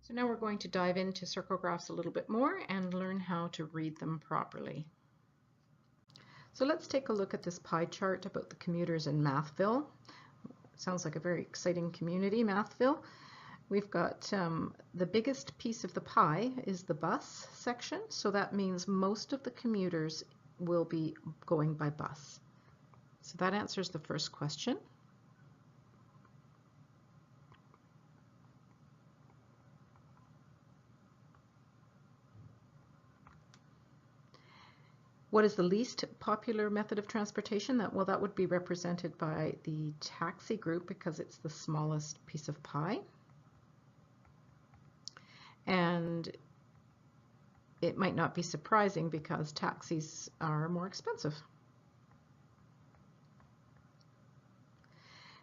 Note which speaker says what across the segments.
Speaker 1: So now we're going to dive into circle graphs a little bit more and learn how to read them properly. So let's take a look at this pie chart about the commuters in Mathville. Sounds like a very exciting community, Mathville. We've got the biggest piece of the pie is the bus section, so that means most of the commuters will be going by bus. So that answers the first question. What is the least popular method of transportation? That would be represented by the taxi group because it's the smallest piece of pie. And it might not be surprising because taxis are more expensive.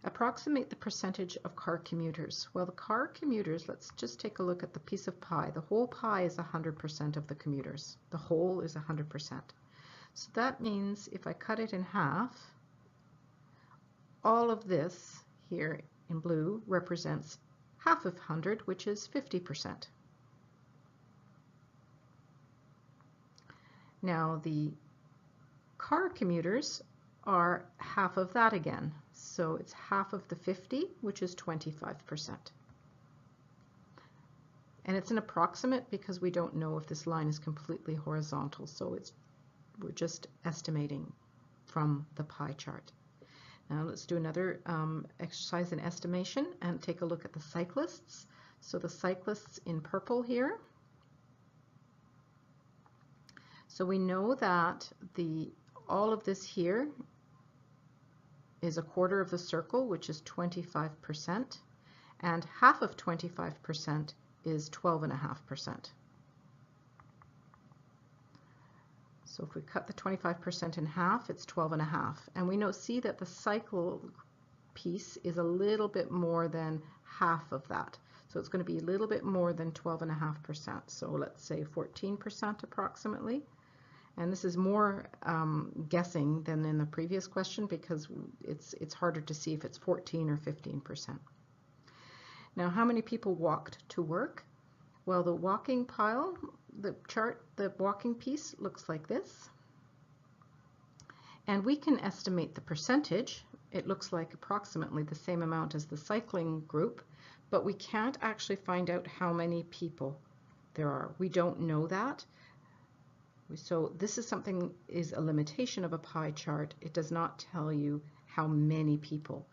Speaker 1: Approximate the percentage of car commuters. Well, the car commuters, let's just take a look at the piece of pie. The whole pie is 100% of the commuters. The whole is 100%. So that means if I cut it in half, all of this here in blue represents half of 100, which is 50%. Now the car commuters are half of that again. So it's half of the 50, which is 25%. And it's an approximate because we don't know if this line is completely horizontal, so we're just estimating from the pie chart. Now let's do another exercise in estimation and take a look at the cyclists. So the cyclists in purple here. So we know that all of this here is a quarter of the circle, which is 25%, and half of 25% is 12.5%. So if we cut the 25% in half, it's 12.5. And we see that the cycle piece is a little bit more than half of that. So it's going to be a little bit more than 12.5%. So let's say 14% approximately. And this is more guessing than in the previous question because it's harder to see if it's 14 or 15%. Now, how many people walked to work? Well, the walking pile, the walking piece looks like this. And we can estimate the percentage. It looks like approximately the same amount as the cycling group, but we can't actually find out how many people there are. We don't know that. So this is a limitation of a pie chart. It does not tell you how many people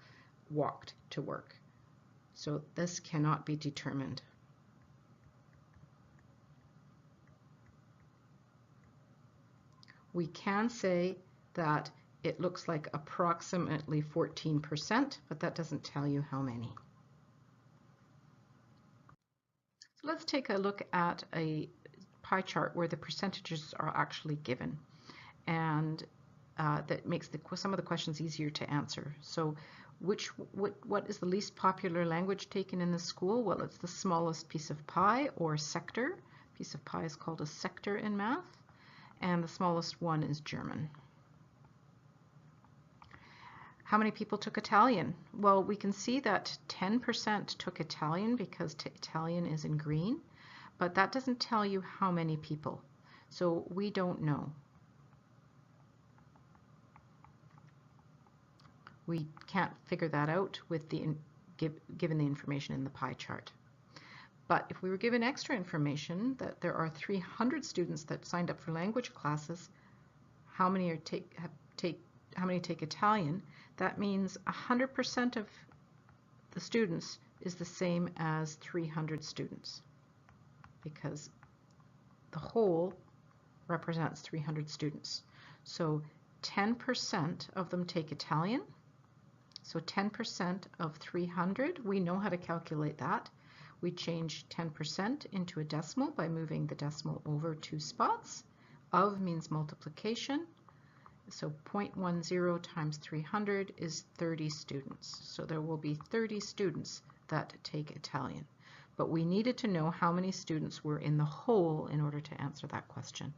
Speaker 1: walked to work. So this cannot be determined. We can say that it looks like approximately 14%, but that doesn't tell you how many. So let's take a look at a pie chart where the percentages are actually given, and that makes some of the questions easier to answer. So what is the least popular language taken in the school? Well, it's the smallest piece of pie or sector. Piece of pie is called a sector in math, and the smallest one is German. How many people took Italian? Well, we can see that 10% took Italian because Italian is in green, but that doesn't tell you how many people. So we don't know. We can't figure that out with given the information in the pie chart. But if we were given extra information that there are 300 students that signed up for language classes, how many take Italian? That means 100% of the students is the same as 300 students, because the whole represents 300 students. So 10% of them take Italian. So 10% of 300, we know how to calculate that. We change 10% into a decimal by moving the decimal over 2 spots. Of means multiplication. So 0.10 times 300 is 30 students. So there will be 30 students that take Italian. But we needed to know how many students were in the whole in order to answer that question.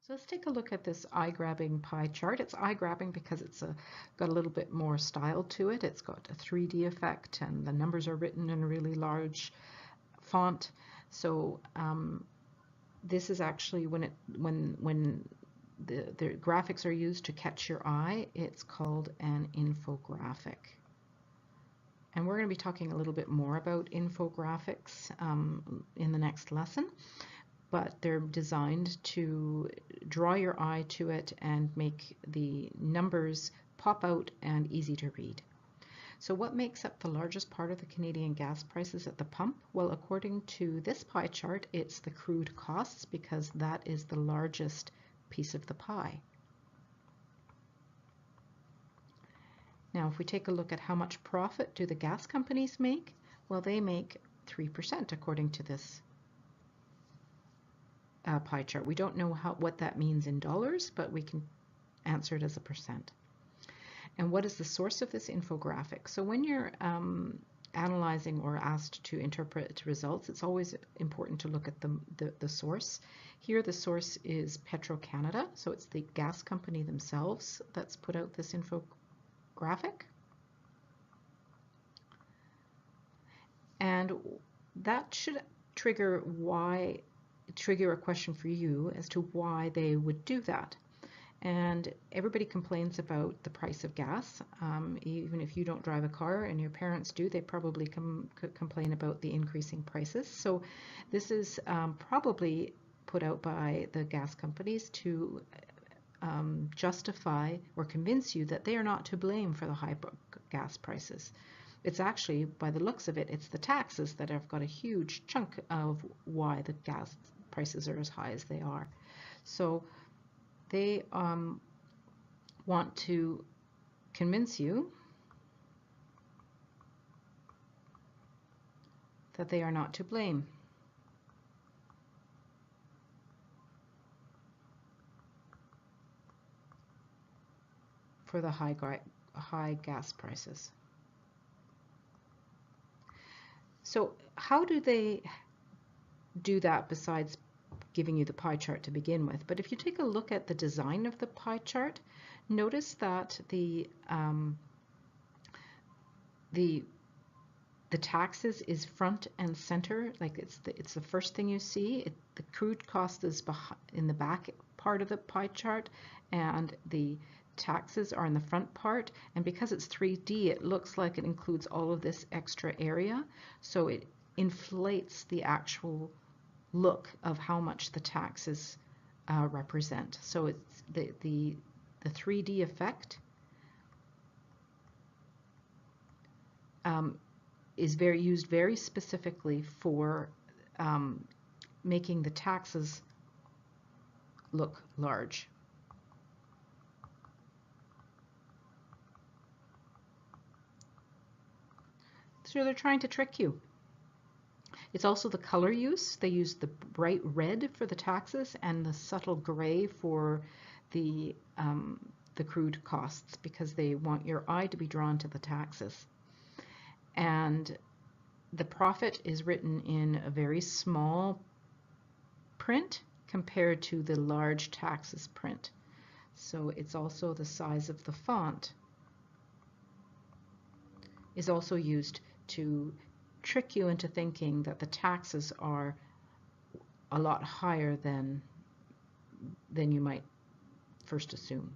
Speaker 1: So let's take a look at this eye-grabbing pie chart. It's eye-grabbing because it's got a little bit more style to it. It's got a 3D effect, and the numbers are written in a really large font. So this is actually when the graphics are used to catch your eye, it's called an infographic. And we're going to be talking a little bit more about infographics in the next lesson, but they're designed to draw your eye to it and make the numbers pop out and easy to read. So what makes up the largest part of the Canadian gas prices at the pump? Well, according to this pie chart, it's the crude costs, because that is the largest piece of the pie. Now, if we take a look at how much profit do the gas companies make, well, they make 3% according to this pie chart. We don't know what that means in dollars, but we can answer it as a percent. And what is the source of this infographic? So when you're analyzing or asked to interpret results, it's always important to look at the source. Here the source is Petro-Canada, so it's the gas company themselves that's put out this infographic. And that should trigger a question for you as to why they would do that. And everybody complains about the price of gas. Even if you don't drive a car and your parents do, they probably complain about the increasing prices. So this is probably put out by the gas companies to justify or convince you that they are not to blame for the high gas prices. It's actually, by the looks of it, it's the taxes that have got a huge chunk of why the gas prices are as high as they are. So they want to convince you that they are not to blame. For the high gas prices. So how do they do that besides giving you the pie chart to begin with? But if you take a look at the design of the pie chart, notice that the taxes is front and center, like it's the first thing you see. The crude cost is in the back part of the pie chart, and the taxes are in the front part. And because it's 3D, it looks like it includes all of this extra area, so it inflates the actual look of how much the taxes represent. So it's the 3D effect is used very specifically for making the taxes look large. So they're trying to trick you. It's also the color use. They use the bright red for the taxes and the subtle gray for the crude costs, because they want your eye to be drawn to the taxes. And the profit is written in a very small print compared to the large taxes print. So it's also the size of the font is also used to trick you into thinking that the taxes are a lot higher than you might first assume.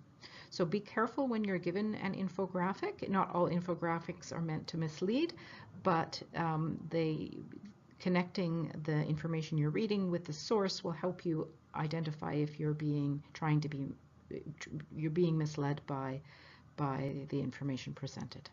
Speaker 1: So be careful when you're given an infographic. Not all infographics are meant to mislead, but connecting the information you're reading with the source will help you identify if you're being misled by the information presented.